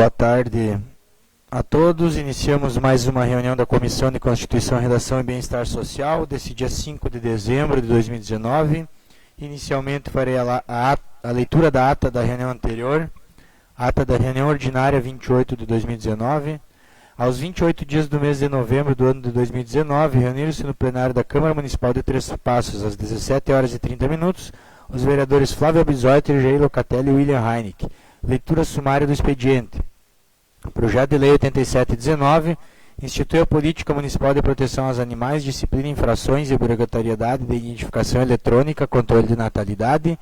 Boa tarde a todos. Iniciamos mais uma reunião da Comissão de Constituição, Redação e Bem-Estar Social desse dia 5 de dezembro de 2019. Inicialmente farei a leitura da ata da reunião anterior, ata da reunião ordinária 28 de 2019. Aos 28 dias do mês de novembro do ano de 2019, reuniram-se no plenário da Câmara Municipal de Três Passos, às 17h30, os vereadores Flávio Bisóiter, Jair Locatelli e William Heineck. Leitura sumária do expediente. Projeto de Lei 8719 institui a Política Municipal de Proteção aos Animais, disciplina infrações e obrigatoriedade de identificação eletrônica, controle de natalidade.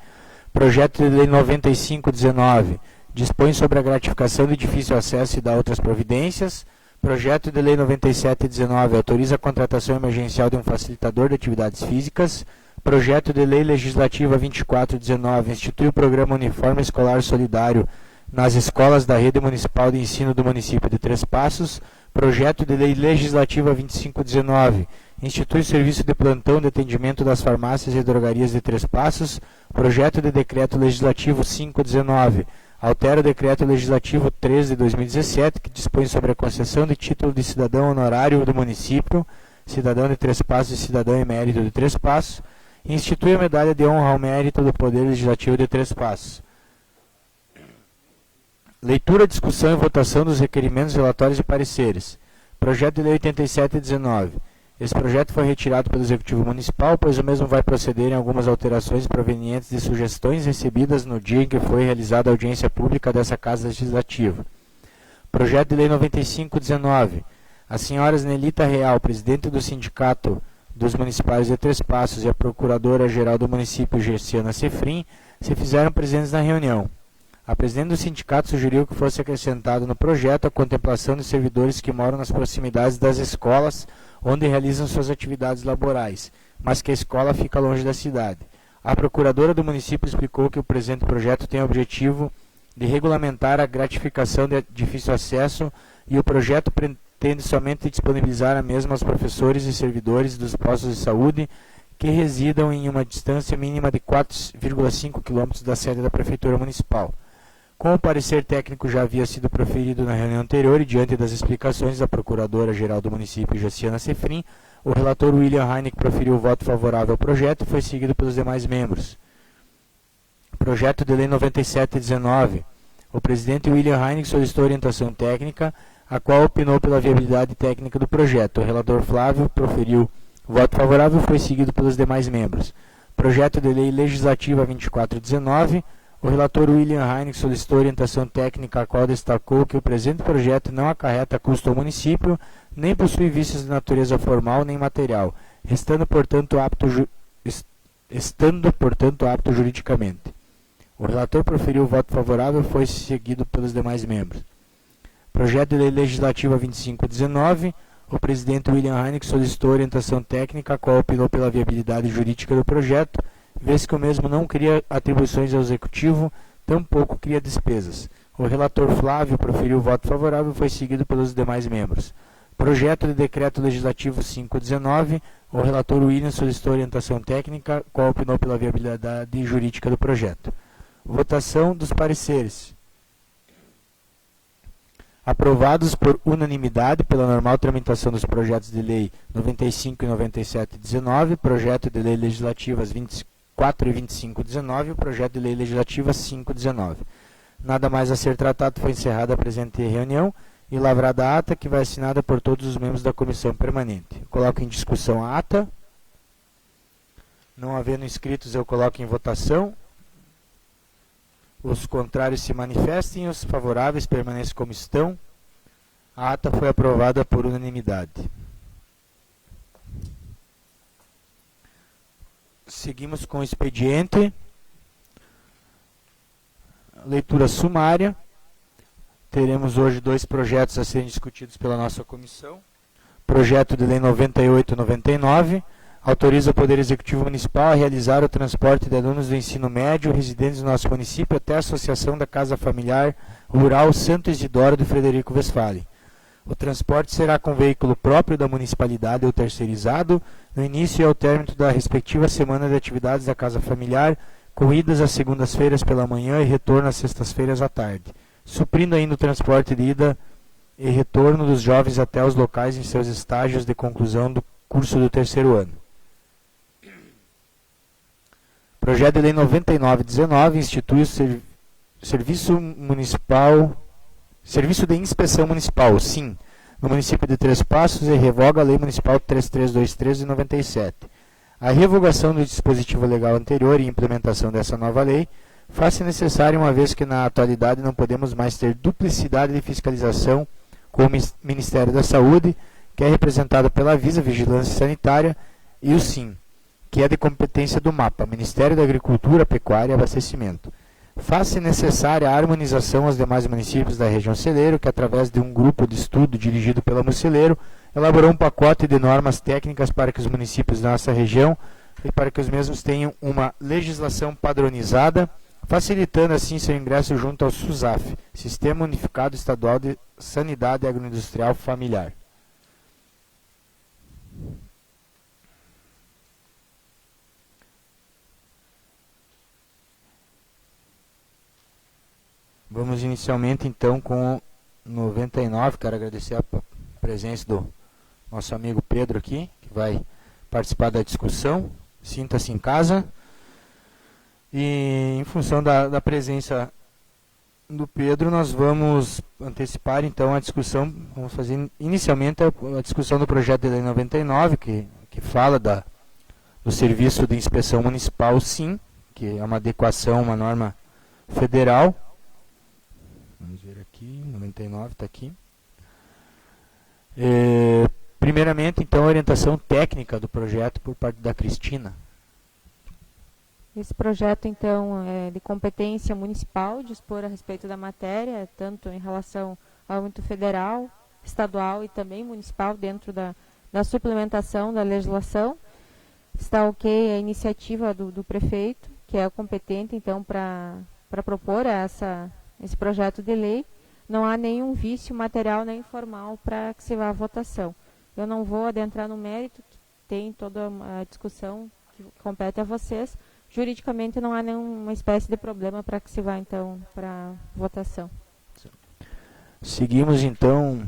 Projeto de Lei 9519 dispõe sobre a gratificação de difícil acesso e dá outras providências. Projeto de Lei 9719 autoriza a contratação emergencial de um facilitador de atividades físicas. Projeto de Lei Legislativa 2419 institui o Programa Uniforme Escolar Solidário nas escolas da Rede Municipal de Ensino do município de Três Passos. Projeto de Lei Legislativa 2519 institui o Serviço de Plantão de Atendimento das Farmácias e Drogarias de Três Passos. Projeto de Decreto Legislativo 519 altera o Decreto Legislativo 13 de 2017, que dispõe sobre a concessão de título de cidadão honorário do município, cidadão de Três Passos e cidadão emérito de Três Passos, e institui a medalha de honra ao mérito do Poder Legislativo de Três Passos. Leitura, discussão e votação dos requerimentos, relatórios e pareceres. Projeto de Lei 8719. Esse projeto foi retirado pelo Executivo Municipal, pois o mesmo vai proceder em algumas alterações provenientes de sugestões recebidas no dia em que foi realizada a audiência pública dessa Casa Legislativa. Projeto de Lei 9519. As senhoras Nelita Real, presidente do Sindicato dos Municipais de Três Passos, e a Procuradora-Geral do município, Gerciana Sefrim, se fizeram presentes na reunião. A presidente do sindicato sugeriu que fosse acrescentado no projeto a contemplação de servidores que moram nas proximidades das escolas onde realizam suas atividades laborais, mas que a escola fica longe da cidade. A procuradora do município explicou que o presente projeto tem o objetivo de regulamentar a gratificação de difícil acesso e o projeto pretende somente disponibilizar a mesma aos professores e servidores dos postos de saúde que residam em uma distância mínima de 4,5 km da sede da Prefeitura Municipal. Como o parecer técnico já havia sido proferido na reunião anterior e diante das explicações da Procuradora-Geral do município, Gerciana Sefrim, o relator William Heineck proferiu o voto favorável ao projeto e foi seguido pelos demais membros. Projeto de Lei 9719. O presidente William Heineck solicitou orientação técnica, a qual opinou pela viabilidade técnica do projeto. O relator Flávio proferiu o voto favorável e foi seguido pelos demais membros. Projeto de Lei Legislativa 2419. O relator William Heineck solicitou orientação técnica, a qual destacou que o presente projeto não acarreta custo ao município, nem possui vícios de natureza formal nem material, estando, portanto, apto juridicamente. O relator proferiu o voto favorável e foi seguido pelos demais membros. Projeto de Lei Legislativa 2519. O presidente William Heineck solicitou orientação técnica, a qual opinou pela viabilidade jurídica do projeto, vez que o mesmo não cria atribuições ao Executivo, tampouco cria despesas. O relator Flávio proferiu o voto favorável e foi seguido pelos demais membros. Projeto de Decreto Legislativo 519. O relator William solicitou orientação técnica, qual opinou pela viabilidade jurídica do projeto. Votação dos pareceres. Aprovados por unanimidade pela normal tramitação dos projetos de lei 95 e 9719, projeto de lei legislativas 24 e 2519 e o projeto de lei legislativa 519. Nada mais a ser tratado, foi encerrada a presente reunião e lavrada a ata, que vai assinada por todos os membros da comissão permanente. Eu coloco em discussão a ata. Não havendo inscritos, eu coloco em votação. Os contrários se manifestem, os favoráveis permaneçam como estão. A ata foi aprovada por unanimidade. Seguimos com o expediente. Leitura sumária. Teremos hoje dois projetos a serem discutidos pela nossa comissão. Projeto de Lei 98/99. Autoriza o Poder Executivo Municipal a realizar o transporte de alunos do ensino médio residentes no nosso município até a Associação da Casa Familiar Rural Santo Isidoro de Frederico Westphalen. O transporte será com veículo próprio da municipalidade ou terceirizado, no início e ao término da respectiva semana de atividades da Casa Familiar, corridas às segundas-feiras pela manhã e retorno às sextas-feiras à tarde. suprindo ainda o transporte de ida e retorno dos jovens até os locais em seus estágios de conclusão do curso do terceiro ano. Projeto de Lei 99/19 institui o Serviço de Inspeção Municipal, SIM, no município de Três Passos e revoga a Lei Municipal 3323 de 97. A revogação do dispositivo legal anterior e implementação dessa nova lei faz-se necessária uma vez que na atualidade não podemos mais ter duplicidade de fiscalização com o Ministério da Saúde, que é representado pela Visa Vigilância Sanitária, e o SIM, que é de competência do MAPA, Ministério da Agricultura, Pecuária e Abastecimento. Faz-se necessária a harmonização aos demais municípios da região Celeiro, que através de um grupo de estudo dirigido pela Muceleiro, elaborou um pacote de normas técnicas para que os municípios da nossa região e para que os mesmos tenham uma legislação padronizada, facilitando assim seu ingresso junto ao SUSAF, Sistema Unificado Estadual de Sanidade Agroindustrial Familiar. Vamos inicialmente então com 99, quero agradecer a presença do nosso amigo Pedro aqui, que vai participar da discussão. Sinta-se em casa. E em função da presença do Pedro, nós vamos antecipar então a discussão, vamos fazer inicialmente a discussão do projeto de lei 99, que fala do Serviço de Inspeção Municipal, SIM, que é uma adequação, uma norma federal. Vamos ver aqui, 99 está aqui. Primeiramente, então, a orientação técnica do projeto por parte da Cristina. Esse projeto, então, é de competência municipal, dispor a respeito da matéria, tanto em relação ao âmbito federal, estadual e também municipal, dentro da suplementação da legislação. Está ok a iniciativa do prefeito, que é o competente, então, para propor esse projeto de lei. Não há nenhum vício material nem formal para que se vá à votação. Eu não vou adentrar no mérito, que tem toda a discussão que compete a vocês. Juridicamente não há nenhuma espécie de problema para que se vá, então, para a votação. Seguimos, então,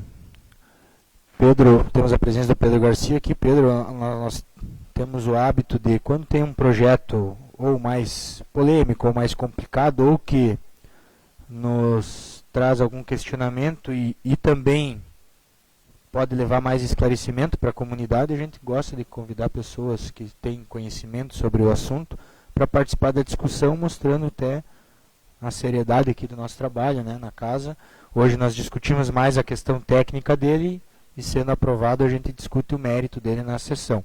Pedro, temos a presença do Pedro Garcia aqui. Pedro, nós temos o hábito de, quando tem um projeto ou mais polêmico, ou mais complicado, ou que nos traz algum questionamento e também pode levar mais esclarecimento para a comunidade, a gente gosta de convidar pessoas que têm conhecimento sobre o assunto para participar da discussão, mostrando até a seriedade aqui do nosso trabalho, né, na casa. Hoje nós discutimos mais a questão técnica dele e, sendo aprovado, a gente discute o mérito dele na sessão.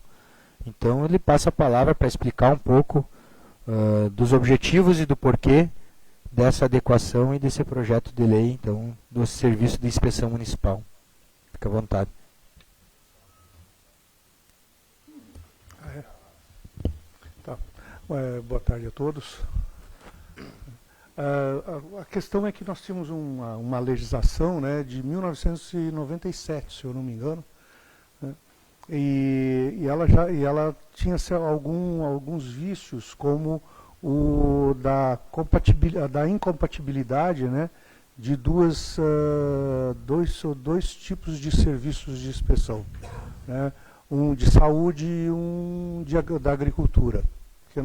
Então ele passa a palavra para explicar um pouco dos objetivos e do porquê dessa adequação e desse projeto de lei, então, do Serviço de Inspeção Municipal. Fica à vontade. Boa tarde a todos. A questão é que nós tínhamos uma legislação, né, de 1997, se eu não me engano, né, e ela tinha alguns vícios, como o da incompatibilidade, né, de dois tipos de serviços de inspeção, né, um de saúde e um da agricultura. Porque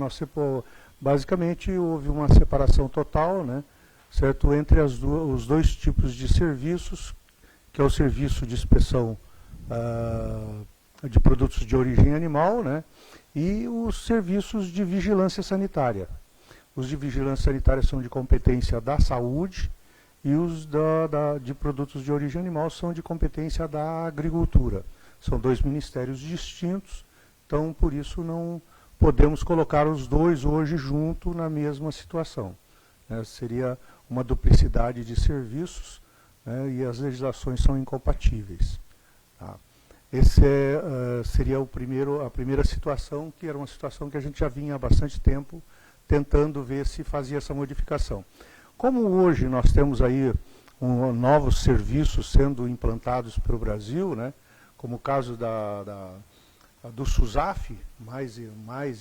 basicamente houve uma separação total, né, certo, entre os dois tipos de serviços, que é o serviço de inspeção de produtos de origem animal, né, e os serviços de vigilância sanitária. Os de vigilância sanitária são de competência da saúde e os de produtos de origem animal são de competência da agricultura. São dois ministérios distintos, então por isso não podemos colocar os dois hoje junto na mesma situação. Seria uma duplicidade de serviços, né, e as legislações são incompatíveis. Tá? Esse seria a primeira situação, que era uma situação que a gente já vinha há bastante tempo tentando ver se fazia essa modificação. Como hoje nós temos aí novos serviços sendo implantados para o Brasil, né, como o caso do SUSAF, mais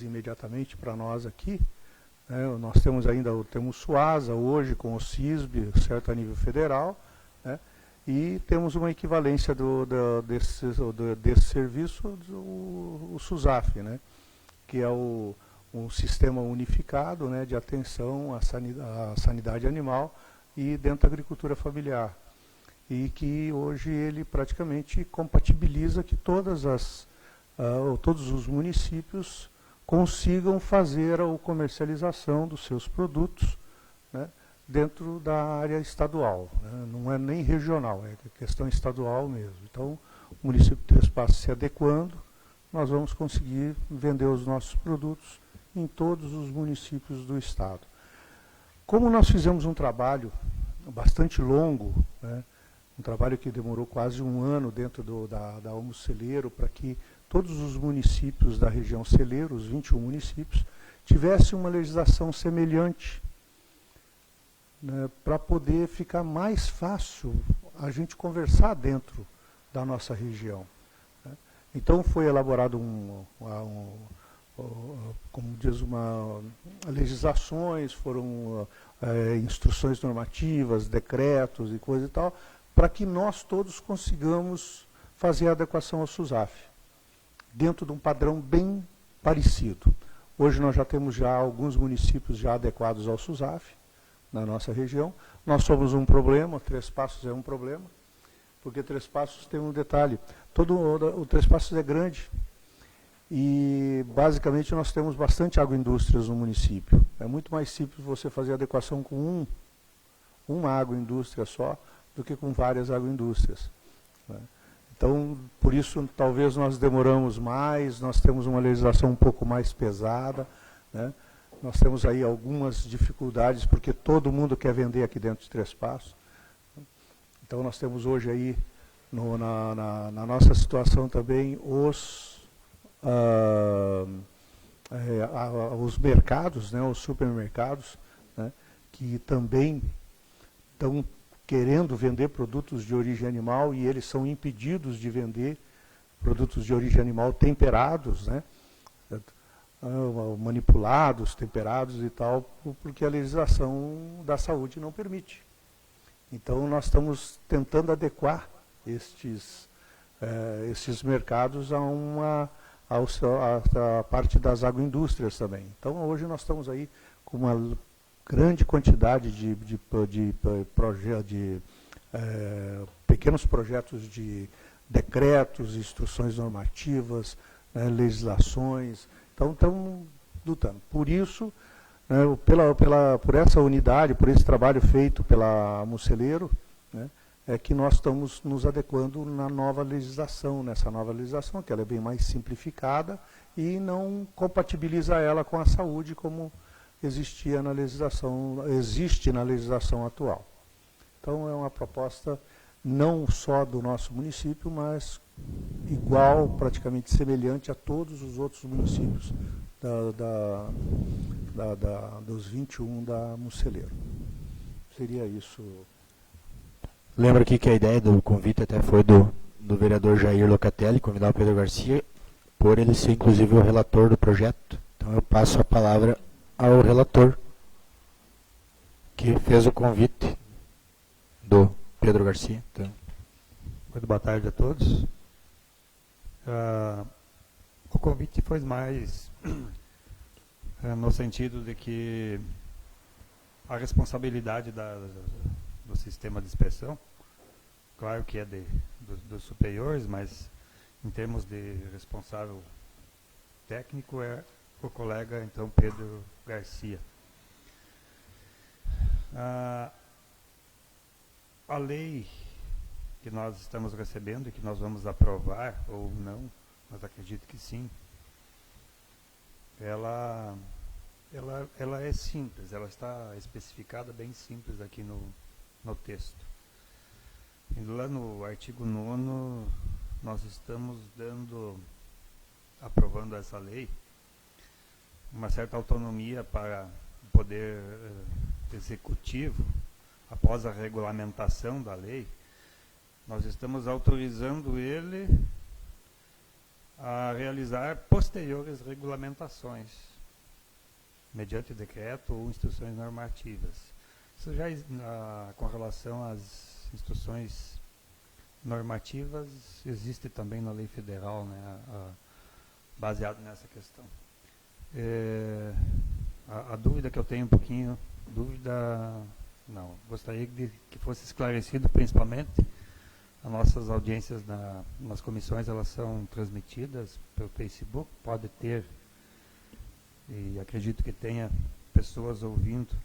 imediatamente para nós aqui, né? Nós temos ainda temos SUASA hoje com o CISB, certo, a nível federal, né? E temos uma equivalência desse serviço, o SUSAF, né? Que é um sistema unificado, né, de atenção à sanidade animal e dentro da agricultura familiar. E que hoje ele praticamente compatibiliza que todos os municípios consigam fazer a comercialização dos seus produtos, né, dentro da área estadual, né? Não é nem regional, é questão estadual mesmo. Então, o município de Três Passos se adequando, nós vamos conseguir vender os nossos produtos em todos os municípios do estado. Como nós fizemos um trabalho bastante longo, né, um trabalho que demorou quase um ano dentro da Almo Celeiro, para que todos os municípios da região Celeiro, os 21 municípios, tivessem uma legislação semelhante, né, para poder ficar mais fácil a gente conversar dentro da nossa região. Né. Então foi elaborado como diz, legislações, foram instruções normativas, decretos e coisa e tal, para que nós todos consigamos fazer a adequação ao SUSAF, dentro de um padrão bem parecido. Hoje nós já temos alguns municípios já adequados ao SUSAF, na nossa região. Nós somos um problema, Três Passos é um problema, porque Três Passos tem um detalhe, o Três Passos é grande, e basicamente nós temos bastante agroindústrias no município. É muito mais simples você fazer adequação com uma agroindústria só, do que com várias agroindústrias, né? Então, por isso, talvez nós demoramos mais, nós temos uma legislação um pouco mais pesada, né? Nós temos aí algumas dificuldades, porque todo mundo quer vender aqui dentro de Três Passos. Então, nós temos hoje aí, na nossa situação também, os mercados, né, os supermercados, né, que também estão querendo vender produtos de origem animal e eles são impedidos de vender produtos de origem animal temperados, né, manipulados, temperados e tal, porque a legislação da saúde não permite. Então, nós estamos tentando adequar estes mercados a parte das agroindústrias também. Então, hoje nós estamos aí com uma grande quantidade de pequenos projetos de decretos, instruções normativas, né, legislações. Então, estamos lutando. Por isso, né, por essa unidade, por esse trabalho feito pela Almo Celeiro, né, é que nós estamos nos adequando na nova legislação, nessa nova legislação, que ela é bem mais simplificada e não compatibiliza ela com a saúde como existe na legislação atual. Então, é uma proposta não só do nosso município, mas igual, praticamente semelhante a todos os outros municípios dos 21 da Almo Celeiro. Seria isso. Lembro aqui que a ideia do convite até foi do vereador Jair Locatelli, convidar o Pedro Garcia, por ele ser inclusive o relator do projeto. Então eu passo a palavra ao relator, que fez o convite do Pedro Garcia. Então. Muito boa tarde a todos. O convite foi mais no sentido de que a responsabilidade do sistema de inspeção, claro que é dos superiores, mas em termos de responsável técnico é o colega, então, Pedro Garcia. A lei que nós estamos recebendo e que nós vamos aprovar ou não, mas acredito que sim, ela é simples, ela está especificada bem simples aqui no texto. E lá no artigo 9º, nós estamos aprovando essa lei, uma certa autonomia para o poder executivo, após a regulamentação da lei, nós estamos autorizando ele a realizar posteriores regulamentações. mediante decreto ou instruções normativas. Isso já com relação às instruções normativas existe também na lei federal, né, baseado nessa questão. A dúvida que eu tenho gostaria de que fosse esclarecido principalmente. As nossas audiências nas comissões, elas são transmitidas pelo Facebook, pode ter, e acredito que tenha pessoas ouvindo.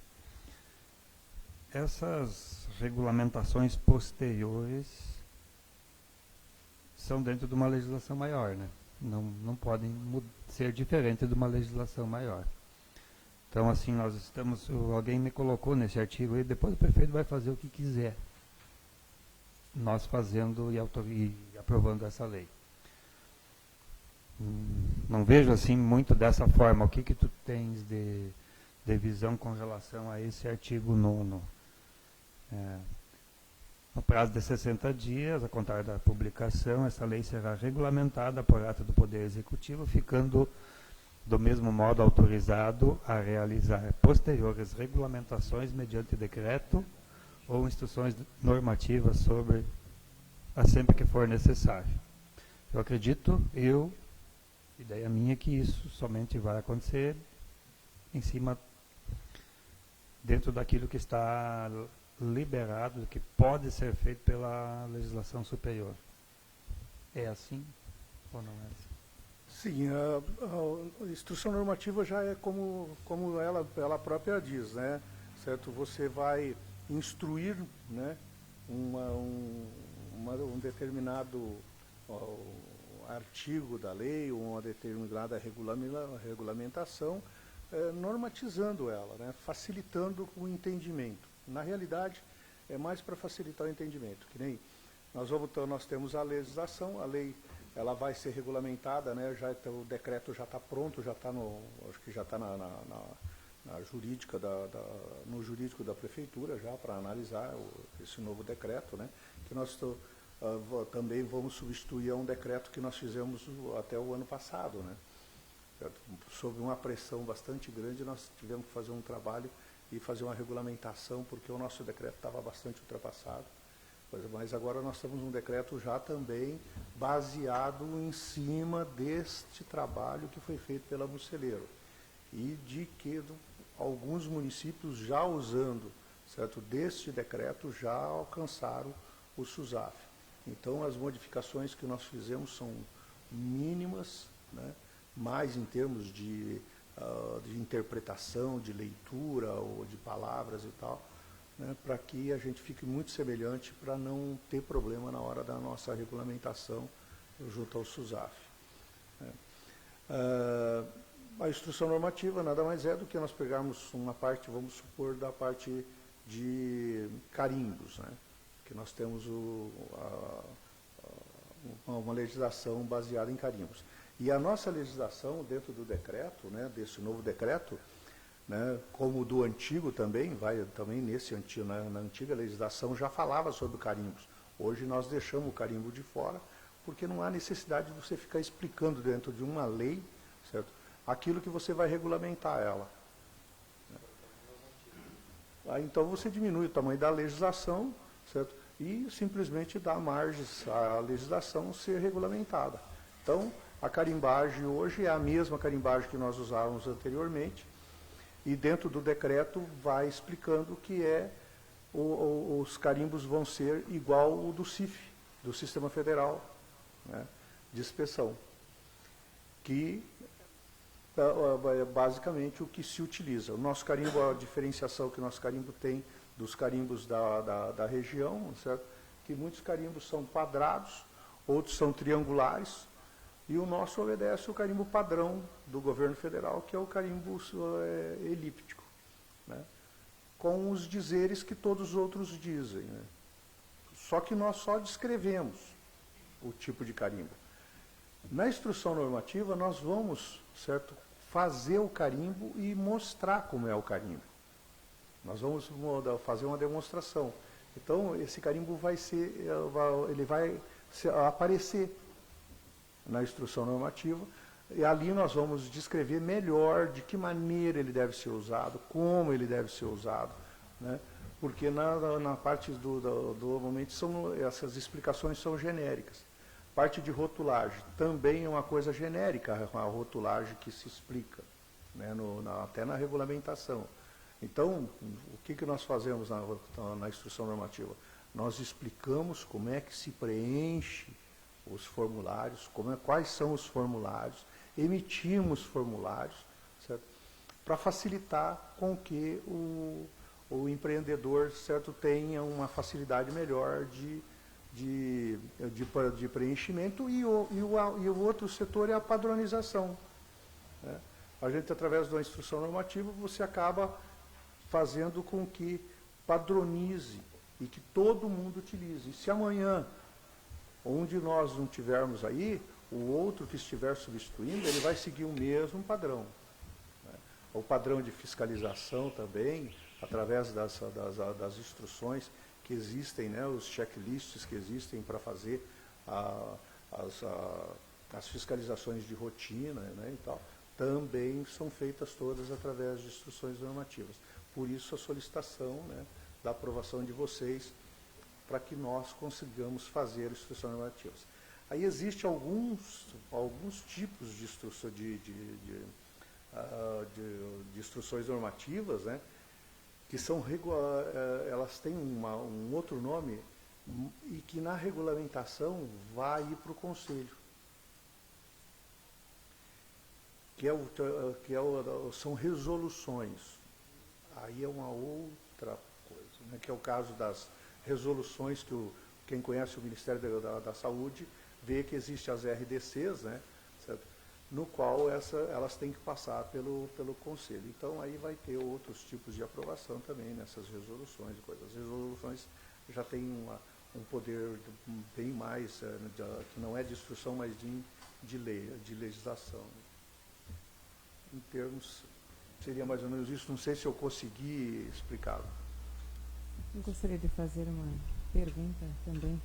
Essas regulamentações posteriores são dentro de uma legislação maior, né? Não podem ser diferentes de uma legislação maior. Então, assim, alguém me colocou nesse artigo aí, depois o prefeito vai fazer o que quiser. Nós fazendo e aprovando essa lei. Não vejo assim muito dessa forma. O que tu tens de visão com relação a esse artigo 9º? No prazo de 60 dias, a contar da publicação, essa lei será regulamentada por ato do Poder Executivo, ficando do mesmo modo autorizado a realizar posteriores regulamentações mediante decreto ou instruções normativas sobre sempre que for necessário. Eu acredito, ideia minha, que isso somente vai acontecer dentro daquilo que está liberado, que pode ser feito pela legislação superior. É assim ou não é assim? Sim, a instrução normativa já é como ela própria diz, né? Certo? Você vai instruir, né, um determinado artigo da lei, uma determinada regulamentação, normatizando ela, né, facilitando o entendimento. Na realidade, é mais para facilitar o entendimento, que nem nós temos a legislação, a lei ela vai ser regulamentada, né, o decreto já está pronto, acho que já está na jurídica no jurídico da prefeitura já para analisar esse novo decreto, né, que nós também vamos substituir a um decreto que nós fizemos até o ano passado, né, certo? Sob uma pressão bastante grande, nós tivemos que fazer um trabalho e fazer uma regulamentação, porque o nosso decreto estava bastante ultrapassado. Mas agora nós temos um decreto já também baseado em cima deste trabalho que foi feito pela Muceleiro. E de que alguns municípios já usando, certo, deste decreto já alcançaram o SUSAF. Então as modificações que nós fizemos são mínimas, né, mais em termos de interpretação, de leitura ou de palavras e tal, né, para que a gente fique muito semelhante, para não ter problema na hora da nossa regulamentação junto ao SUSAF. Né. A instrução normativa nada mais é do que nós pegarmos uma parte, vamos supor, da parte de carimbos, né, que nós temos uma legislação baseada em carimbos. E a nossa legislação dentro do decreto, né, desse novo decreto, né, como do antigo também, na antiga legislação já falava sobre carimbos. Hoje nós deixamos o carimbo de fora, porque não há necessidade de você ficar explicando dentro de uma lei, certo, aquilo que você vai regulamentar ela. Então você diminui o tamanho da legislação, certo, e simplesmente dá margens à legislação ser regulamentada. Então, a carimbagem hoje é a mesma carimbagem que nós usávamos anteriormente, e dentro do decreto vai explicando que os carimbos vão ser igual o do CIF, do Sistema Federal, né, de Inspeção, que é basicamente o que se utiliza. O nosso carimbo, a diferenciação que o nosso carimbo tem dos carimbos da região, certo? Que muitos carimbos são quadrados, outros são triangulares, e o nosso obedece o carimbo padrão do governo federal, que é o carimbo elíptico, né, com os dizeres que todos os outros dizem, né. Só que nós só descrevemos o tipo de carimbo. Na instrução normativa, nós vamos, certo, fazer o carimbo e mostrar como é o carimbo. Nós vamos fazer uma demonstração. Então, esse carimbo ele vai aparecer na instrução normativa, E ali nós vamos descrever melhor de que maneira ele deve ser usado, como ele deve ser usado, né? Porque na parte normalmente essas explicações são genéricas. Parte de rotulagem também é uma coisa genérica, a rotulagem que se explica, né, até na regulamentação. Então, o que nós fazemos na instrução normativa? Nós explicamos como é que se preenche os formulários, quais são os formulários, emitimos formulários, certo? Para facilitar com que o empreendedor, certo, tenha uma facilidade melhor de preenchimento, e o outro setor é a padronização, né? A gente, através da instrução normativa, você acaba fazendo com que padronize e que todo mundo utilize. E se amanhã um de nós não tivermos aí, o outro que estiver substituindo, ele vai seguir o mesmo padrão, né? O padrão de fiscalização também, através das instruções que existem, né, os checklists que existem para fazer as fiscalizações de rotina, né, e tal, também são feitas todas através de instruções normativas. Por isso a solicitação, né, da aprovação de vocês, para que nós consigamos fazer instruções normativas. Aí existem alguns tipos de instruções normativas, né, que são elas têm um outro nome, e que na regulamentação vai ir para o Conselho, são resoluções. Aí é uma outra coisa, né, que é o caso das resoluções que quem conhece o Ministério da Saúde vê que existem as RDCs, né, certo? No qual elas têm que passar pelo Conselho. Então, aí vai ter outros tipos de aprovação também nessas resoluções e coisas. As resoluções já têm um poder bem mais, que não é de instrução, mas de legislação. Em termos, seria mais ou menos isso. Não sei se eu consegui explicar. Eu gostaria de fazer uma pergunta também.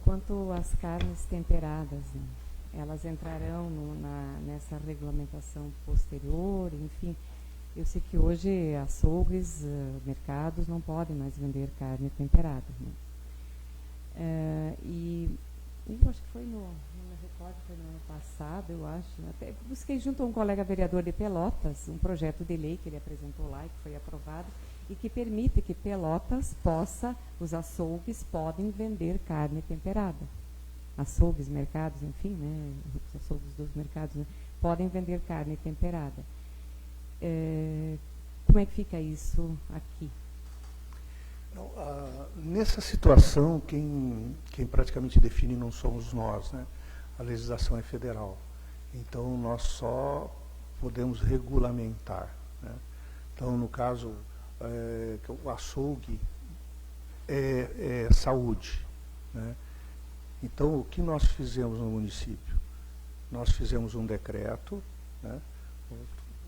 Quanto às carnes temperadas, né? Elas entrarão nessa regulamentação posterior, enfim. Eu sei que hoje açougues, mercados não podem mais vender carne temperada, né? E eu acho que foi não me recordo, foi no ano passado, eu acho. Até busquei junto a um colega vereador de Pelotas um projeto de lei que ele apresentou lá e que foi aprovado, e que permite que Pelotas os açougues podem vender carne temperada. Açougues, mercados, enfim, né, os açougues dos mercados, né, podem vender carne temperada. Como é que fica isso aqui? Não, nessa situação, quem praticamente define não somos nós, né? A legislação é federal. Então, nós só podemos regulamentar, né? Então, no caso, o açougue é saúde, né? Então, o que nós fizemos no município? Nós fizemos um decreto, né?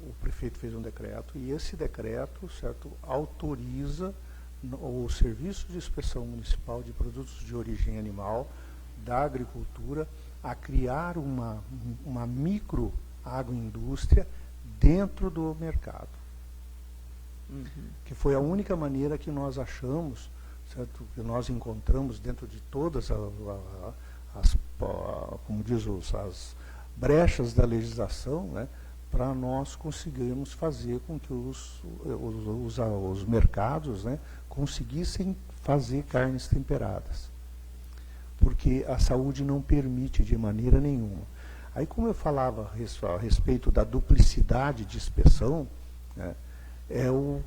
O prefeito fez um decreto, e esse decreto, certo, autoriza o Serviço de Inspeção Municipal de Produtos de Origem Animal da Agricultura a criar uma micro agroindústria dentro do mercado. Que foi a única maneira que nós achamos, certo, que nós encontramos dentro de todas como diz, as brechas da legislação, né, para nós conseguirmos fazer com que os mercados, né, conseguissem fazer carnes temperadas. Porque a saúde não permite de maneira nenhuma. Aí, como eu falava a respeito da duplicidade de inspeção, né, é o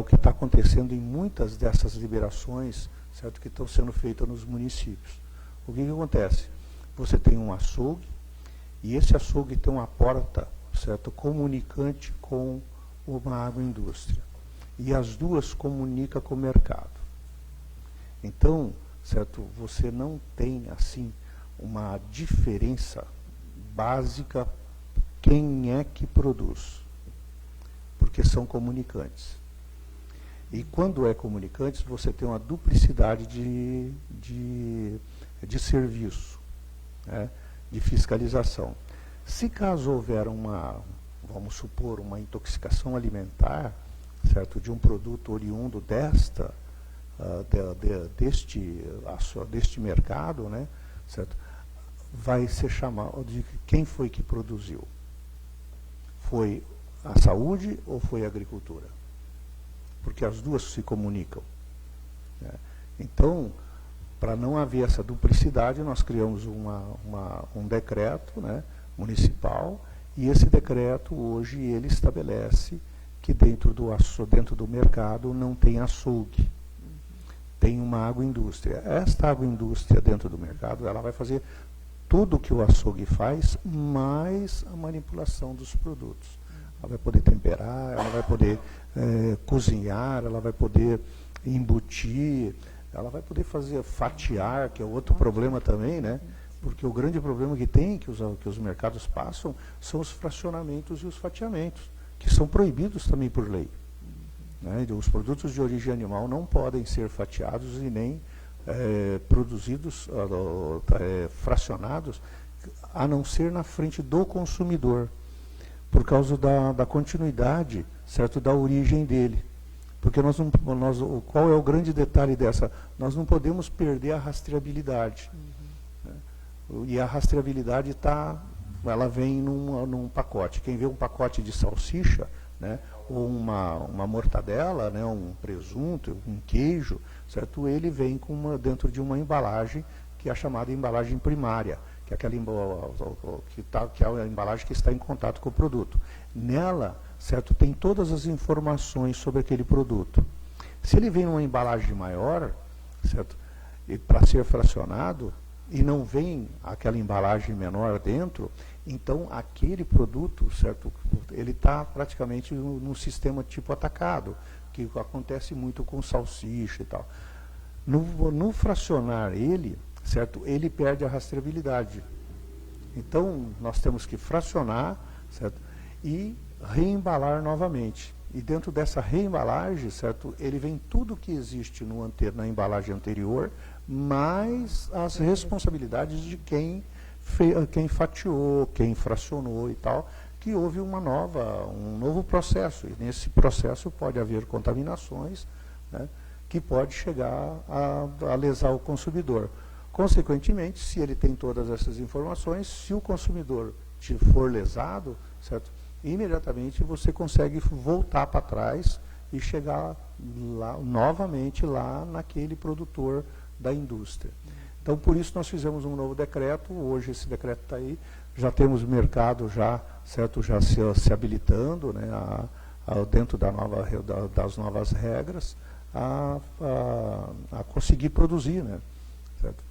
que está acontecendo em muitas dessas liberações, certo, que estão sendo feitas nos municípios. O que acontece? Você tem um açougue, e esse açougue tem uma porta, certo, comunicante com uma agroindústria. E as duas comunicam com o mercado. Então, certo, você não tem, assim, uma diferença básica quem é que produz, porque são comunicantes. E quando é comunicantes, você tem uma duplicidade de serviço, né, de fiscalização. Se caso houver vamos supor, uma intoxicação alimentar, certo, de um produto oriundo deste mercado, né, certo, vai ser chamado de quem foi que produziu. Foi a saúde ou foi a agricultura? Porque as duas se comunicam, né? Então, para não haver essa duplicidade, nós criamos um decreto, né, municipal, e esse decreto hoje ele estabelece que dentro do mercado não tem açougue, tem uma agroindústria. Esta agroindústria dentro do mercado, ela vai fazer tudo o que o açougue faz, mais a manipulação dos produtos. Ela vai poder temperar, ela vai poder cozinhar, ela vai poder embutir, ela vai poder fatiar, que é outro problema também, né? Porque o grande problema que tem, que os mercados passam, são os fracionamentos e os fatiamentos, que são proibidos também por lei, né? Os produtos de origem animal não podem ser fatiados e nem produzidos, fracionados, a não ser na frente do consumidor, por causa da continuidade, certo, da origem dele. Porque qual é o grande detalhe dessa? Nós não podemos perder a rastreabilidade. Né? E a rastreabilidade ela vem num pacote. Quem vê um pacote de salsicha, né, ou uma mortadela, né, um presunto, um queijo, certo? Ele vem dentro de uma embalagem que é a chamada embalagem primária, que é que é a embalagem que está em contato com o produto. Nela, certo, tem todas as informações sobre aquele produto. Se ele vem numa embalagem maior, certo, para ser fracionado, e não vem aquela embalagem menor dentro, então aquele produto, certo, ele está praticamente num sistema tipo atacado, que acontece muito com salsicha e tal. No fracionar ele, certo, ele perde a rastreabilidade. Então, nós temos que fracionar, certo, e reembalar novamente. E dentro dessa reembalagem, certo, ele vem tudo que existe na embalagem anterior, mais as responsabilidades de quem fatiou, quem fracionou e tal, que houve um novo processo. E nesse processo pode haver contaminações, né, que pode chegar a lesar o consumidor. Consequentemente, se ele tem todas essas informações, se o consumidor for lesado, certo, imediatamente você consegue voltar para trás e chegar novamente lá naquele produtor da indústria. Então, por isso nós fizemos um novo decreto. Hoje esse decreto está aí, já temos o mercado certo, já se habilitando, né, dentro das novas regras, a conseguir produzir, né, certo?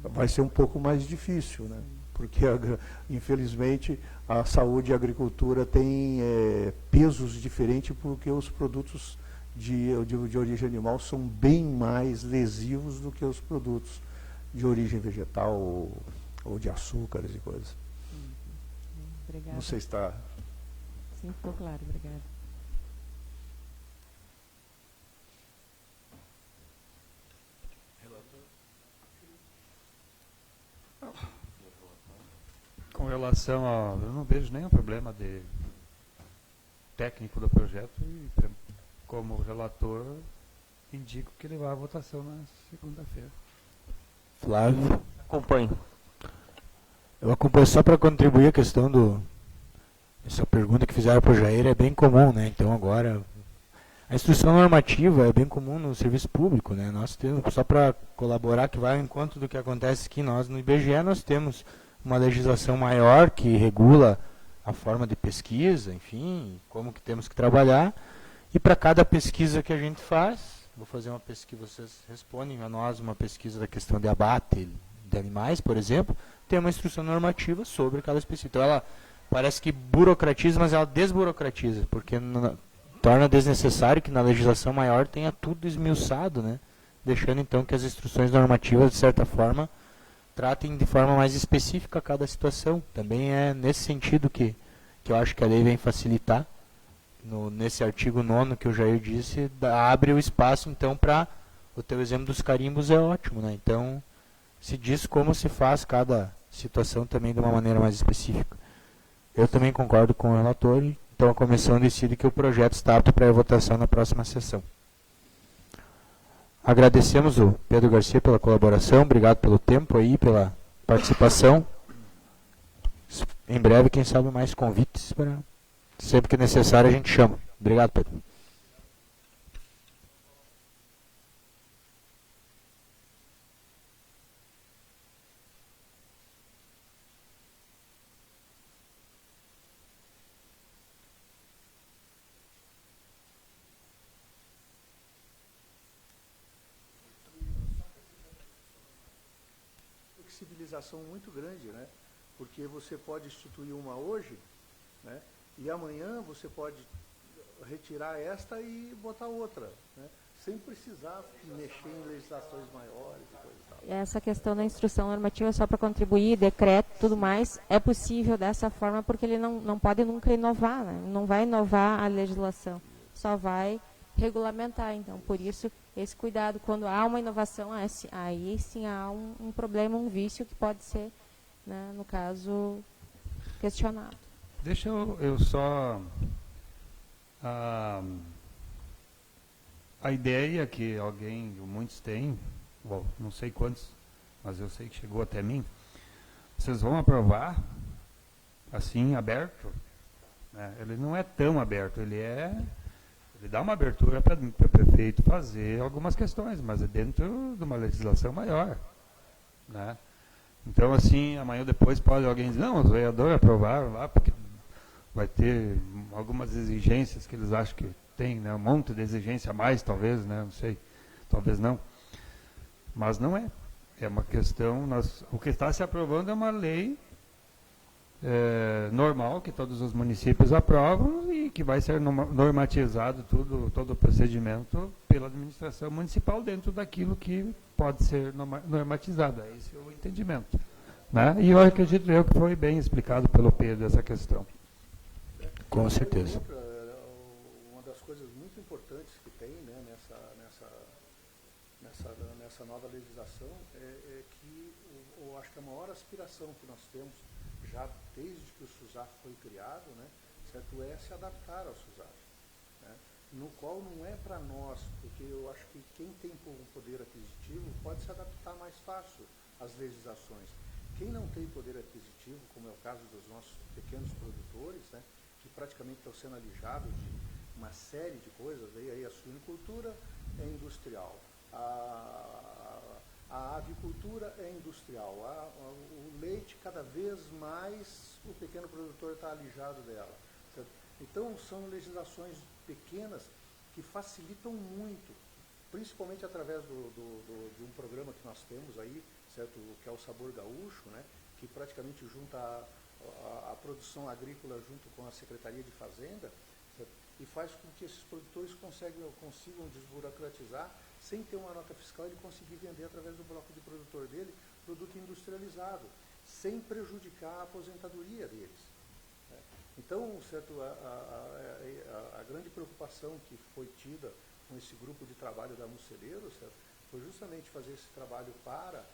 Vai ser um pouco mais difícil, né, porque infelizmente a saúde e a agricultura têm pesos diferentes, porque os produtos de origem animal são bem mais lesivos do que os produtos de origem vegetal ou de açúcares e coisas. Obrigada. Não sei se está... Sim, ficou claro, obrigada. Com relação eu não vejo nenhum problema técnico do projeto e, como relator, indico que levar a votação na segunda-feira. Flávio? Acompanho. Eu acompanho só para contribuir a questão essa pergunta que fizeram para o Jair é bem comum, né? Então agora a instrução normativa é bem comum no serviço público, né? Nós temos, só para colaborar, que vai ao encontro do que acontece aqui, nós no IBGE nós temos uma legislação maior que regula a forma de pesquisa, enfim, como que temos que trabalhar, e para cada pesquisa que a gente faz, vou fazer uma pesquisa, vocês respondem a nós uma pesquisa da questão de abate de animais, por exemplo, tem uma instrução normativa sobre aquela pesquisa. Então ela parece que burocratiza, mas ela desburocratiza, porque torna desnecessário que na legislação maior tenha tudo esmiuçado, né? Deixando então que as instruções normativas, de certa forma, tratem de forma mais específica cada situação. Também é nesse sentido que eu acho que a lei vem facilitar. Nesse artigo 9º que o Jair disse, abre o espaço então para o teu exemplo dos carimbos, é ótimo, né? Então se diz como se faz cada situação também de uma maneira mais específica. Eu também concordo com o relator, então a comissão decide que o projeto está apto para a votação na próxima sessão. Agradecemos o Pedro Garcia pela colaboração, obrigado pelo tempo aí, pela participação. Em breve, quem sabe, mais convites para sempre que necessário a gente chama. Obrigado, Pedro. Flexibilização muito grande, né? Porque você pode instituir uma hoje, né? E amanhã você pode retirar esta e botar outra, né? Sem precisar mexer em legislações maiores e coisa e tal. Essa questão da instrução normativa, só para contribuir, decreto e tudo mais, é possível dessa forma porque ele não pode nunca inovar, né? Não vai inovar a legislação, só vai regulamentar. Então, por isso, esse cuidado, quando há uma inovação, aí sim há um problema, um vício que pode ser, né, no caso, questionado. Deixa eu só... A ideia que alguém, muitos têm, bom, não sei quantos, mas eu sei que chegou até mim, vocês vão aprovar assim, aberto, né? Ele não é tão aberto, ele dá uma abertura para o prefeito fazer algumas questões, mas é dentro de uma legislação maior, né? Então, assim, amanhã ou depois pode alguém dizer, não, os vereadores aprovaram lá, porque vai ter algumas exigências que eles acham que tem, né? Um monte de exigência a mais, talvez, né? Não sei, talvez não. Mas não é. É uma questão, o que está se aprovando é uma lei normal, que todos os municípios aprovam e que vai ser normatizado todo o procedimento pela administração municipal dentro daquilo que pode ser normatizado. Esse é o entendimento, né? E eu acredito que foi bem explicado pelo Pedro essa questão. Com certeza. Uma das coisas muito importantes que tem, né, nessa nova legislação é que eu acho que a maior aspiração que nós temos já desde que o SUSAF foi criado, né, certo, é se adaptar ao SUSAF, né, no qual não é para nós, porque eu acho que quem tem um poder aquisitivo pode se adaptar mais fácil às legislações. Quem não tem poder aquisitivo, como é o caso dos nossos pequenos produtores, né, que praticamente estão sendo alijados de uma série de coisas, aí a suinicultura é industrial, a avicultura é industrial, o leite cada vez mais o pequeno produtor está alijado dela, certo? Então são legislações pequenas que facilitam muito, principalmente através de um programa que nós temos aí, certo? Que é o Sabor Gaúcho, né? Que praticamente junta a produção agrícola junto com a Secretaria de Fazenda, certo? E faz com que esses produtores consigam desburocratizar, sem ter uma nota fiscal, ele conseguir vender através do bloco de produtor dele, produto industrializado, sem prejudicar a aposentadoria deles, né? Então, certo, a grande preocupação que foi tida com esse grupo de trabalho da Muceleiro, certo, foi justamente fazer esse trabalho para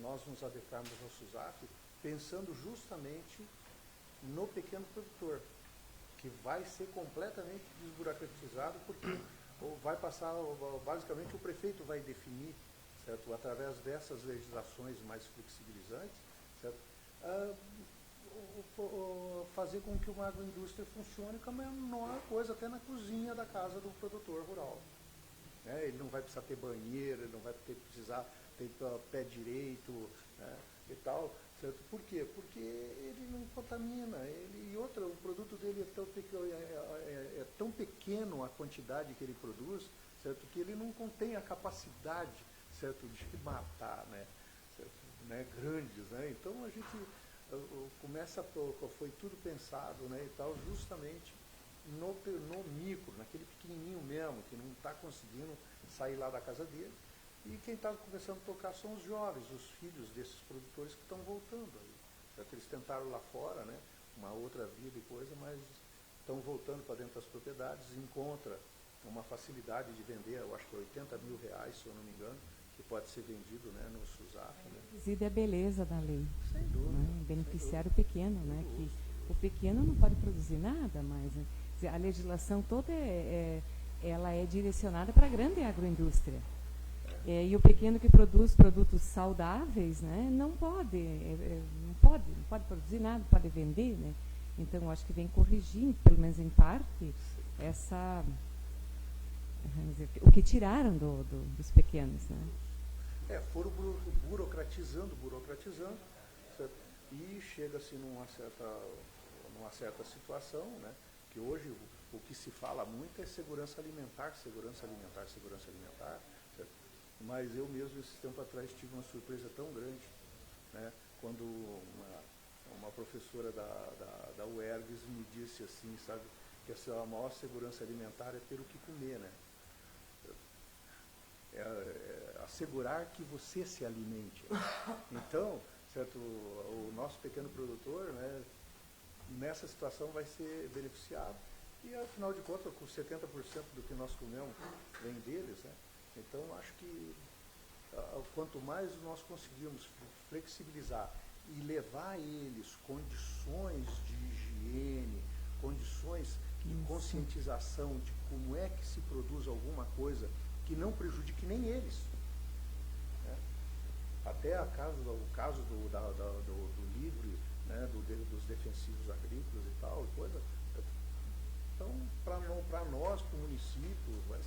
nós nos adequarmos ao SUSAF, pensando justamente no pequeno produtor, que vai ser completamente desburocratizado, porque vai passar, basicamente o prefeito vai definir, certo, através dessas legislações mais flexibilizantes, certo, fazer com que uma agroindústria funcione com a menor coisa, até na cozinha da casa do produtor rural, né? Ele não vai precisar ter banheiro, ele não vai precisar ter pé direito, né, e tal, certo? Por quê? Porque ele não contamina, o produto dele é tão pequeno a quantidade que ele produz, certo? Que ele não contém a capacidade, certo, de matar, né, certo? Né, grandes, né? Então a gente foi tudo pensado, né, e tal, justamente no micro, naquele pequenininho mesmo, que não está conseguindo sair lá da casa dele. E quem está começando a tocar são os jovens, os filhos desses produtores que estão voltando aí, certo? Eles tentaram lá fora, né, uma outra vida e coisa, mas estão voltando para dentro das propriedades, encontra uma facilidade de vender, eu acho que R$80 mil, se eu não me engano, que pode ser vendido, né, no SUSAF. Né? Reside a beleza da lei. Sem dúvida. Né? Beneficiário pequeno, né, que O pequeno não pode produzir nada mais. Né? Quer dizer, a legislação toda ela é direcionada para a grande agroindústria. E o pequeno que produz produtos saudáveis, né, não pode produzir nada, não pode vender, né? Então, eu acho que vem corrigindo, pelo menos em parte, o que tiraram dos pequenos, né? Foram burocratizando, certo? E chega-se numa certa situação, né, que hoje o que se fala muito é segurança alimentar, certo? Mas eu mesmo, esse tempo atrás, tive uma surpresa tão grande, né, quando uma professora da UERGS me disse assim, sabe, que a maior segurança alimentar é ter o que comer, né? Assegurar que você se alimente. Então, certo, o nosso pequeno produtor, né, nessa situação vai ser beneficiado e, afinal de contas, com 70% do que nós comemos vem deles, né? Então, acho que quanto mais nós conseguirmos flexibilizar e levar a eles condições de higiene, condições de conscientização de como é que se produz alguma coisa que não prejudique nem eles. Né? Até o caso do livre, né, dos defensivos agrícolas e tal, coisa. Então, para nós, para o município, vai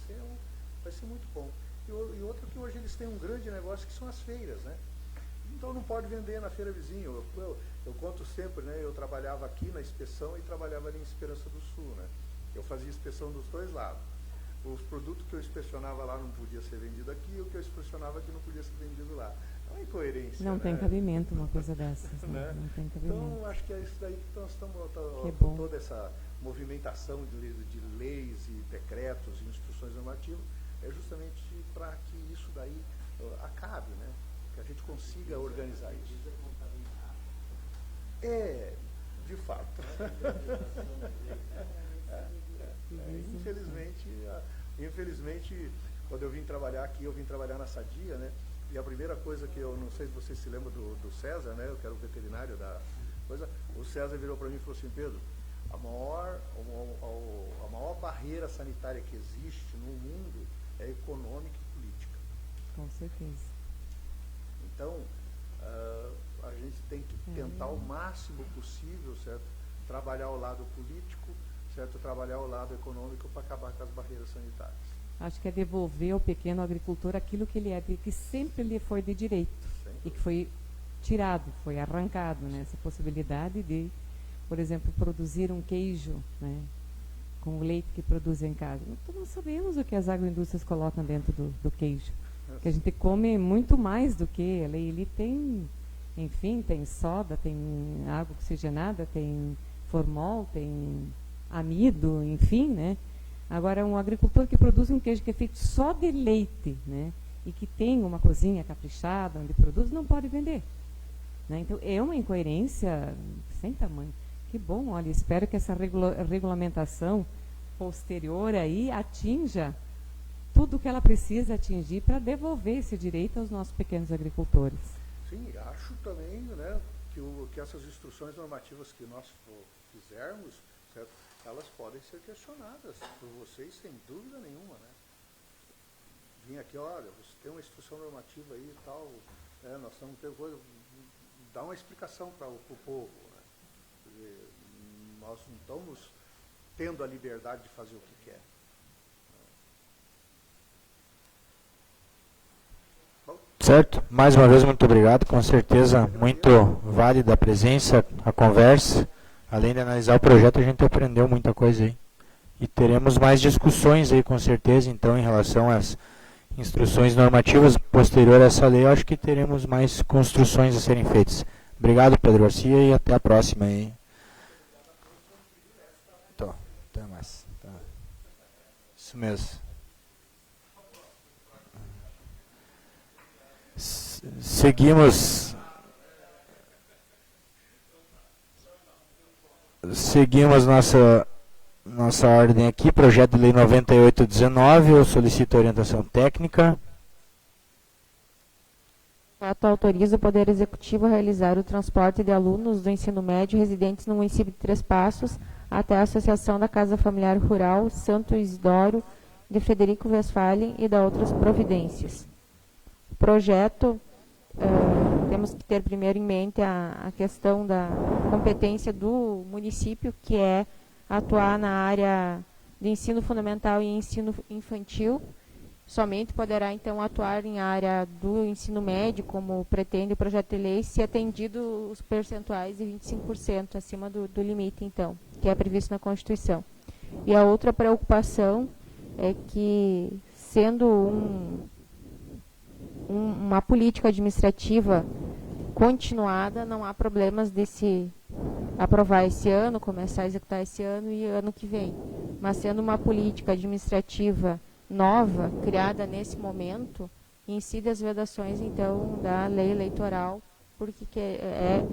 ser muito bom. E outro que hoje eles têm um grande negócio, que são as feiras, né? Então não pode vender na feira vizinha. Eu conto sempre, né? Eu trabalhava aqui na inspeção e trabalhava ali em Esperança do Sul, né? Eu fazia inspeção dos dois lados. Os produtos que eu inspecionava lá não podia ser vendido aqui, o que eu inspecionava aqui não podia ser vendido lá. É uma incoerência. Não, né? Tem cabimento uma coisa dessas. Né? Não tem cabimento. Então, acho que é isso daí que nós estamos toda essa movimentação de leis e decretos e instruções normativas, é justamente para que isso daí acabe, né? Que a gente consiga organizar isso. De fato. Infelizmente, quando eu vim trabalhar aqui, eu vim trabalhar na Sadia, né? E a primeira coisa que eu não sei se vocês se lembram do César, né? Eu que era o veterinário da coisa. O César virou para mim e falou assim: Pedro, a maior barreira sanitária que existe no mundo é econômica e política. Com certeza. Então, a gente tem que tentar o máximo possível, certo? Trabalhar o lado político, certo? Trabalhar o lado econômico para acabar com as barreiras sanitárias. Acho que é devolver ao pequeno agricultor aquilo que ele é, que sempre lhe foi de direito. E que foi tirado, foi arrancado, né? Essa possibilidade de, por exemplo, produzir um queijo, né, com o leite que produz em casa. Então, não sabemos o que as agroindústrias colocam dentro do queijo. Que a gente come muito mais do que ele tem, enfim, tem soda, tem água oxigenada, tem formol, tem amido, enfim, né? Agora, um agricultor que produz um queijo que é feito só de leite, né, e que tem uma cozinha caprichada onde produz, não pode vender. Né? Então, é uma incoerência sem tamanho. Que bom, olha, espero que essa regulamentação posterior aí atinja tudo o que ela precisa atingir para devolver esse direito aos nossos pequenos agricultores. Sim, acho também, né, que essas instruções normativas que nós fizermos, certo, elas podem ser questionadas por vocês, sem dúvida nenhuma, né? Vim aqui, olha, você tem uma instrução normativa aí e tal, né, nós estamos tendo coisa, dá uma explicação para o povo, né? Porque nós não estamos tendo a liberdade de fazer o que quer. Certo? Mais uma vez, muito obrigado. Com certeza, muito válida a presença, a conversa. Além de analisar o projeto, a gente aprendeu muita coisa aí. E teremos mais discussões aí, com certeza, então, em relação às instruções normativas posterior a essa lei. Eu acho que teremos mais construções a serem feitas. Obrigado, Pedro Garcia, e até a próxima aí. Até mais. Tá. Isso mesmo. Seguimos nossa ordem aqui, projeto de lei 9819, eu solicito orientação técnica. Fato autoriza o Poder Executivo a realizar o transporte de alunos do ensino médio residentes no município de Três Passos até a Associação da Casa Familiar Rural Santo Isidoro de Frederico Westphalen e da outras providências. O projeto, temos que ter primeiro em mente a questão da competência do município, que é atuar na área de ensino fundamental e ensino infantil. Somente poderá, então, atuar em área do ensino médio, como pretende o projeto de lei, se atendido os percentuais de 25% acima do limite, então, que é previsto na Constituição. E a outra preocupação é que, sendo uma política administrativa continuada, não há problemas de se aprovar esse ano, começar a executar esse ano e ano que vem. Mas sendo uma política administrativa nova, criada nesse momento, incide as vedações, então, da lei eleitoral, porque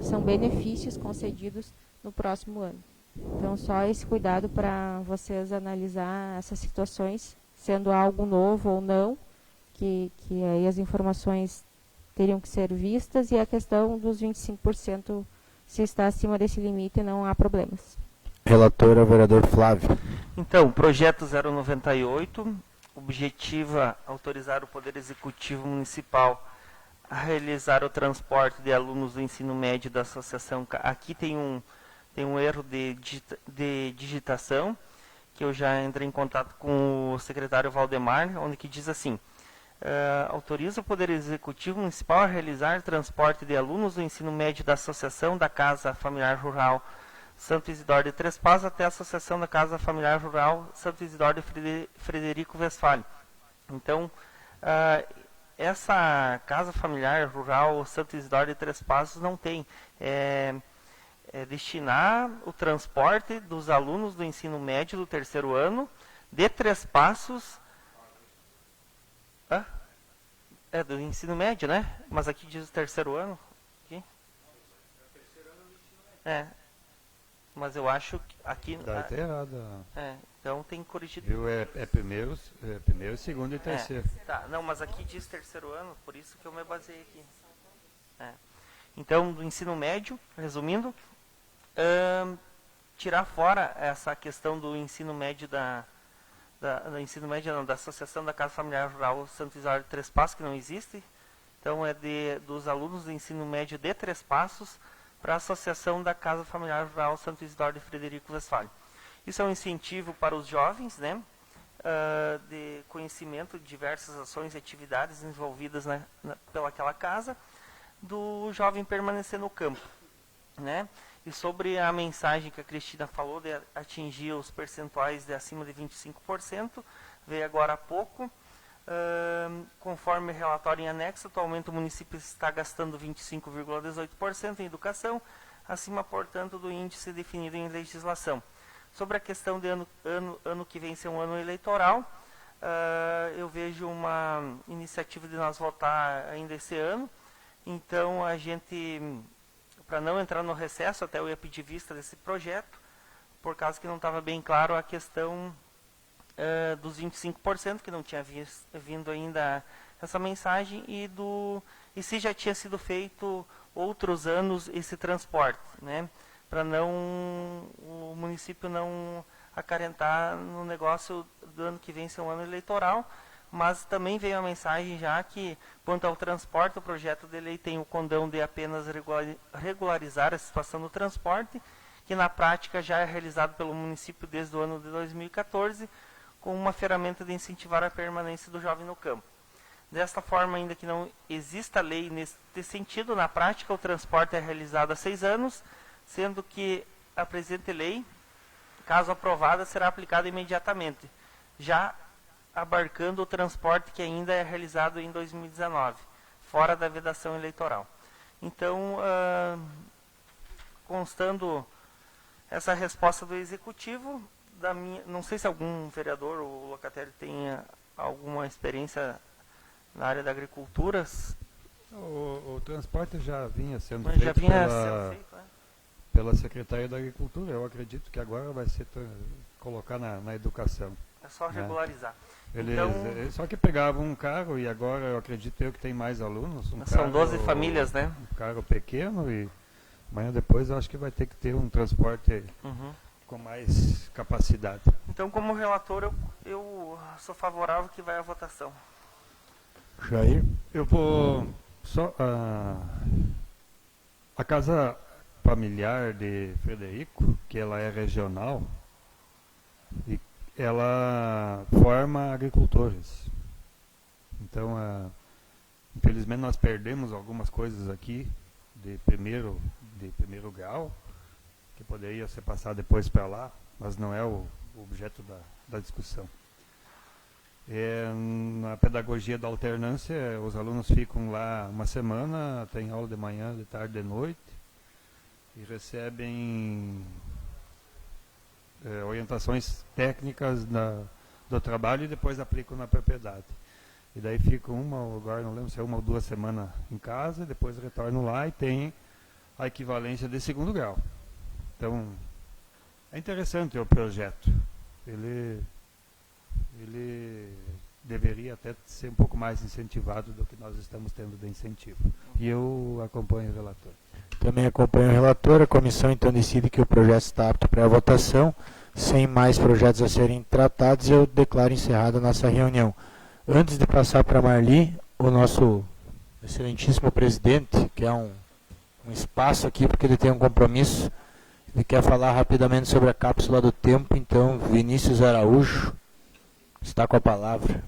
são benefícios concedidos no próximo ano. Então, só esse cuidado para vocês analisar essas situações, sendo algo novo ou não, que aí as informações teriam que ser vistas, e a questão dos 25%, se está acima desse limite, não há problemas. Relator, vereador Flávio. Então, o projeto 098 objetiva autorizar o Poder Executivo Municipal a realizar o transporte de alunos do ensino médio da associação. Aqui tem um erro de digitação, que eu já entrei em contato com o secretário Valdemar, onde que diz assim: autoriza o Poder Executivo Municipal a realizar transporte de alunos do ensino médio da Associação da Casa Familiar Rural Santo Isidoro de Três Passos até a Associação da Casa Familiar Rural Santo Isidoro de Frederico Westphalen. Então, essa Casa Familiar Rural Santo Isidoro de Três Passos não tem. Destinar o transporte dos alunos do ensino médio do terceiro ano de Três Passos. É do ensino médio, né? Mas aqui diz o terceiro ano. Aqui. Mas eu acho que aqui... Está errado. Então tem corrigido. Viu? É primeiro, segundo e terceiro. Tá, não, mas aqui diz terceiro ano, por isso que eu me baseei aqui. Então, do ensino médio, resumindo, tirar fora essa questão do ensino médio da Associação da Casa Familiar Rural Santo Isidoro de Três Passos, que não existe. Então, dos alunos do ensino médio de Três Passos para a Associação da Casa Familiar Rural Santo Isidoro de Frederico Westphalen. Isso é um incentivo para os jovens, né, de conhecimento de diversas ações e atividades desenvolvidas pelaquela casa, do jovem permanecer no campo, né? E sobre a mensagem que a Cristina falou de atingir os percentuais de acima de 25%, veio agora há pouco. Conforme relatório em anexo, atualmente o município está gastando 25,18% em educação, acima, portanto, do índice definido em legislação. Sobre a questão de ano que vem ser um ano eleitoral, eu vejo uma iniciativa de nós votar ainda esse ano. Então, a gente, para não entrar no recesso, até eu ia pedir vista desse projeto, por causa que não estava bem claro a questão dos 25%, que não tinha vindo ainda essa mensagem, e se já tinha sido feito outros anos esse transporte, né? Para o município não acarentar no negócio do ano que vem ser um ano eleitoral. Mas também veio a mensagem já que, quanto ao transporte, o projeto de lei tem o condão de apenas regularizar a situação do transporte, que na prática já é realizado pelo município desde o ano de 2014, com uma ferramenta de incentivar a permanência do jovem no campo. Desta forma, ainda que não exista lei nesse sentido, na prática o transporte é realizado há 6 anos, sendo que a presente lei, caso aprovada, será aplicada imediatamente, já abarcando o transporte que ainda é realizado em 2019, fora da vedação eleitoral. Então, constando essa resposta do Executivo, não sei se algum vereador ou locatário tem alguma experiência na área da agricultura. O transporte já vinha sendo Mas feito, já vinha sendo feito, né? Pela Secretaria da Agricultura. Eu acredito que agora vai ser colocar na educação. É só regularizar. Eles, Então, só que pegavam um carro e agora eu acredito eu que tem mais alunos. são 12 famílias, né? Um carro pequeno e amanhã depois eu acho que vai ter que ter um transporte Uhum. com mais capacidade. Então, como relator, eu sou favorável que vai à votação. Jair? Eu vou só a casa familiar de Frederico, que ela é regional, e ela forma agricultores. Então, infelizmente nós perdemos algumas coisas aqui de primeiro grau, que poderia ser passado depois para lá, mas não é o objeto da discussão. Na pedagogia da alternância, os alunos ficam lá uma semana, tem aula de manhã, de tarde, de noite, e recebem orientações técnicas do trabalho e depois aplicam na propriedade. E daí ficam agora não lembro se é 1 ou 2 semanas em casa, depois retornam lá e tem a equivalência de segundo grau. Então, é interessante o projeto. Ele deveria até ser um pouco mais incentivado do que nós estamos tendo de incentivo. E eu acompanho o relator. Também acompanho o relator. A comissão então decide que o projeto está apto para a votação. Sem mais projetos a serem tratados, eu declaro encerrada a nossa reunião. Antes de passar para Marli, o nosso excelentíssimo presidente, que é um espaço aqui porque ele tem um compromisso, ele quer falar rapidamente sobre a cápsula do tempo. Então, Vinícius Araújo está com a palavra.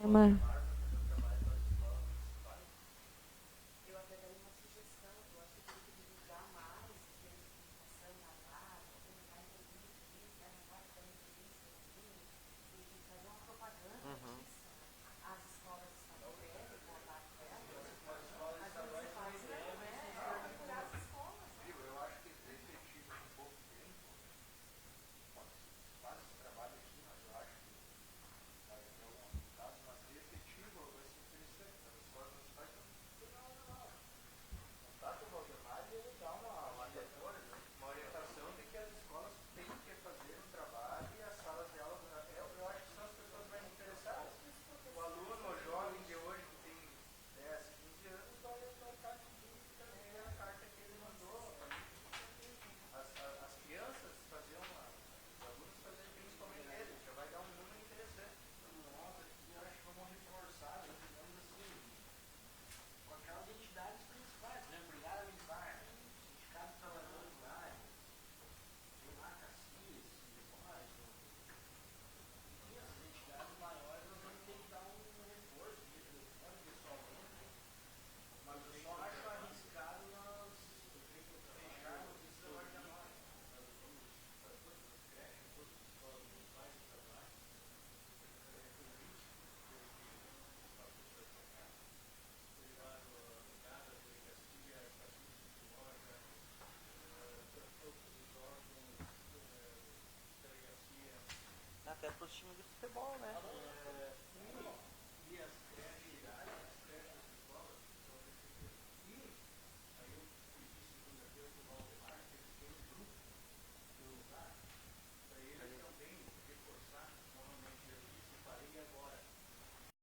Uma Até para os times de futebol, né?